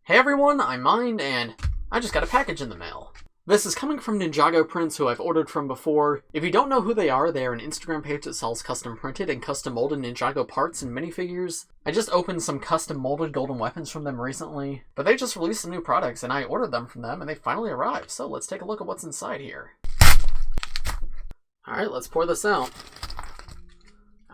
Hey everyone, I'm Mind, and I just got a package in the mail. This is coming from Ninjago Prints, who I've ordered from before. If you don't know who they are an Instagram page that sells custom printed and custom molded Ninjago parts and minifigures. I just opened some custom molded golden weapons from them recently, but they just released some new products and I ordered them from them and they finally arrived, so let's take a look at what's inside here. Alright, let's pour this out.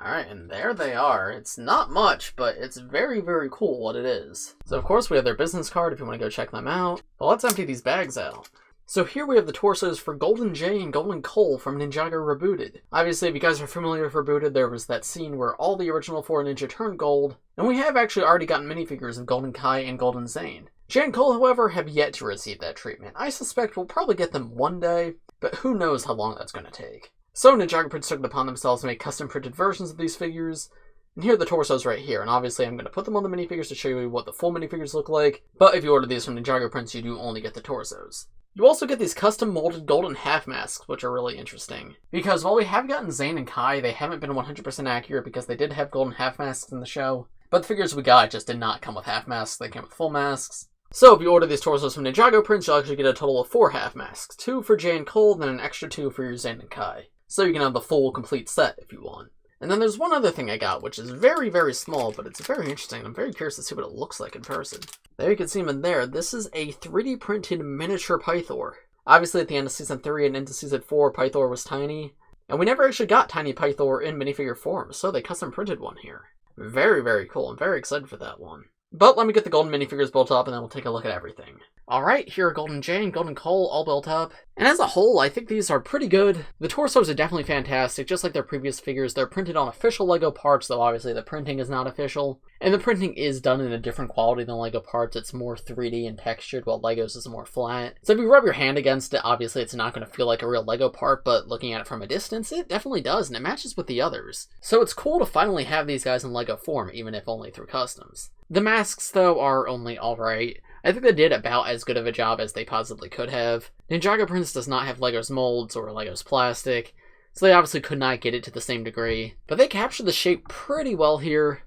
Alright, and there they are. It's not much, but it's very, very cool what it is. So of course we have their business card if you want to go check them out. But let's empty these bags out. So here we have the torsos for Golden Jay and Golden Cole from Ninjago Rebooted. Obviously, if you guys are familiar with Rebooted, there was that scene where all the original 4 ninja turned gold, and we have actually already gotten minifigures of Golden Kai and Golden Zane. Jay and Cole, however, have yet to receive that treatment. I suspect we'll probably get them one day, but who knows how long that's going to take. So Ninjago Prints took it upon themselves to make custom printed versions of these figures, and here are the torsos right here, and obviously I'm going to put them on the minifigures to show you what the full minifigures look like, but if you order these from Ninjago Prints, you do only get the torsos. You also get these custom molded golden half masks, which are really interesting. Because while we have gotten Zane and Kai, they haven't been 100% accurate because they did have golden half masks in the show, but the figures we got just did not come with half masks, they came with full masks. So if you order these torsos from Ninjago Prints, you'll actually get a total of 4 half masks, 2 for Jay and Cole, then an extra 2 for your Zane and Kai. So you can have the full, complete set if you want. And then there's one other thing I got, which is very, very small, but it's very interesting. I'm very curious to see what it looks like in person. There you can see him in there. This is a 3D printed miniature Pythor. Obviously at the end of Season 3 and into Season 4, Pythor was tiny. And we never actually got tiny Pythor in minifigure form, so they custom printed one here. Very, very cool. I'm very excited for that one. But let me get the golden minifigures built up and then we'll take a look at everything. Alright, here are Golden Jay and Golden Cole all built up. And as a whole, I think these are pretty good. The torsos are definitely fantastic, just like their previous figures. They're printed on official LEGO parts, though obviously the printing is not official. And the printing is done in a different quality than LEGO parts. It's more 3D and textured, while LEGO's is more flat. So if you rub your hand against it, obviously it's not going to feel like a real LEGO part, but looking at it from a distance, it definitely does, and it matches with the others. So it's cool to finally have these guys in LEGO form, even if only through customs. The masks, though, are only alright. I think they did about as good of a job as they possibly could have. Ninjago Prints does not have LEGO's molds or LEGO's plastic, so they obviously could not get it to the same degree. But they captured the shape pretty well here.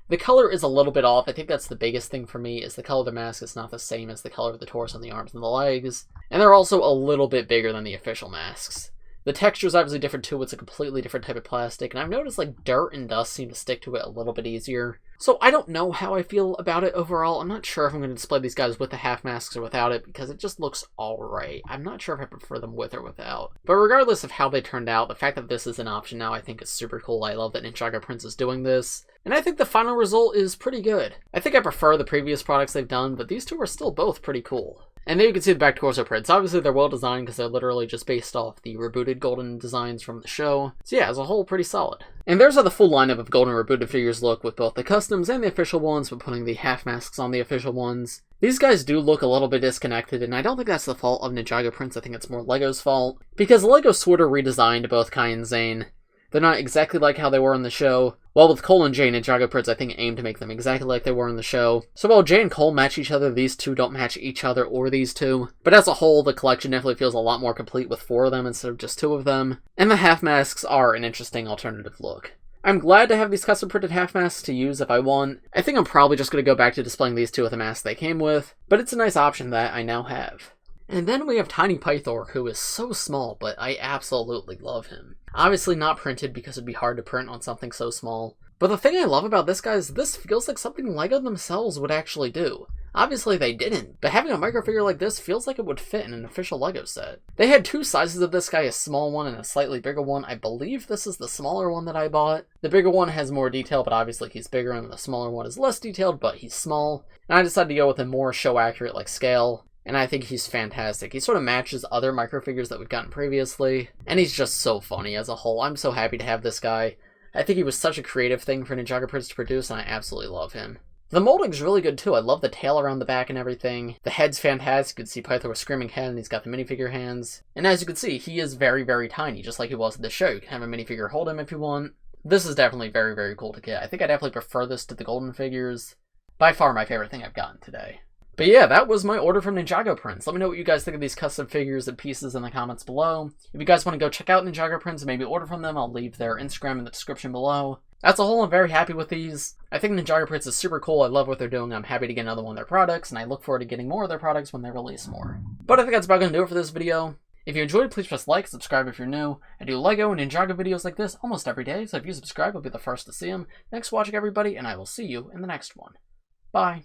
The color is a little bit off. I think that's the biggest thing for me, is the color of the mask is not the same as the color of the torso and the arms and the legs. And they're also a little bit bigger than the official masks. The texture is obviously different too. It's a completely different type of plastic, and I've noticed like dirt and dust seem to stick to it a little bit easier. So I don't know how I feel about it overall. I'm not sure if I'm going to display these guys with the half masks or without it, because it just looks alright. I'm not sure if I prefer them with or without. But regardless of how they turned out, the fact that this is an option now I think is super cool. I love that Ninjago Prints is doing this. And I think the final result is pretty good. I think I prefer the previous products they've done, but these two are still both pretty cool. And there you can see the back torso prints. Obviously they're well designed because they're literally just based off the Rebooted Golden designs from the show. So yeah, as a whole, pretty solid. And there's how the full lineup of Golden Rebooted figures look with both the customs and the official ones, but putting the half masks on the official ones. These guys do look a little bit disconnected, and I don't think that's the fault of Ninjago Prints. I think it's more LEGO's fault. Because LEGO sort of redesigned both Kai and Zane. They're not exactly like how they were in the show. While with Cole and Jay, Ninjago Prints I think aim to make them exactly like they were in the show. So while Jay and Cole match each other, these two don't match each other or these two. But as a whole, the collection definitely feels a lot more complete with 4 of them instead of just 2 of them. And the half masks are an interesting alternative look. I'm glad to have these custom printed half masks to use if I want. I think I'm probably just going to go back to displaying these 2 with the masks they came with, but it's a nice option that I now have. And then we have Tiny Pythor, who is so small, but I absolutely love him. Obviously not printed because it'd be hard to print on something so small. But the thing I love about this guy is this feels like something LEGO themselves would actually do. Obviously they didn't, but having a microfigure like this feels like it would fit in an official LEGO set. They had 2 sizes of this guy, a small one and a slightly bigger one. I believe this is the smaller one that I bought. The bigger one has more detail, but obviously he's bigger, and the smaller one is less detailed, but he's small. And I decided to go with a more show accurate like scale. And I think he's fantastic. He sort of matches other microfigures that we've gotten previously. And he's just so funny as a whole. I'm so happy to have this guy. I think he was such a creative thing for Ninjago Prints to produce, and I absolutely love him. The molding's really good too. I love the tail around the back and everything. The head's fantastic. You can see Pythor with screaming head, and he's got the minifigure hands. And as you can see, he is very, very tiny, just like he was in the show. You can have a minifigure hold him if you want. This is definitely very, very cool to get. I think I definitely prefer this to the golden figures. By far my favorite thing I've gotten today. But yeah, that was my order from Ninjago Prints. Let me know what you guys think of these custom figures and pieces in the comments below. If you guys want to go check out Ninjago Prints and maybe order from them, I'll leave their Instagram in the description below. As a whole, I'm very happy with these. I think Ninjago Bricks is super cool. I love what they're doing. I'm happy to get another one of their products, and I look forward to getting more of their products when they release more. But I think that's about going to do it for this video. If you enjoyed, please press like, subscribe if you're new. I do LEGO and Ninjago videos like this almost every day, so if you subscribe, you'll be the first to see them. Thanks for watching, everybody, and I will see you in the next one. Bye.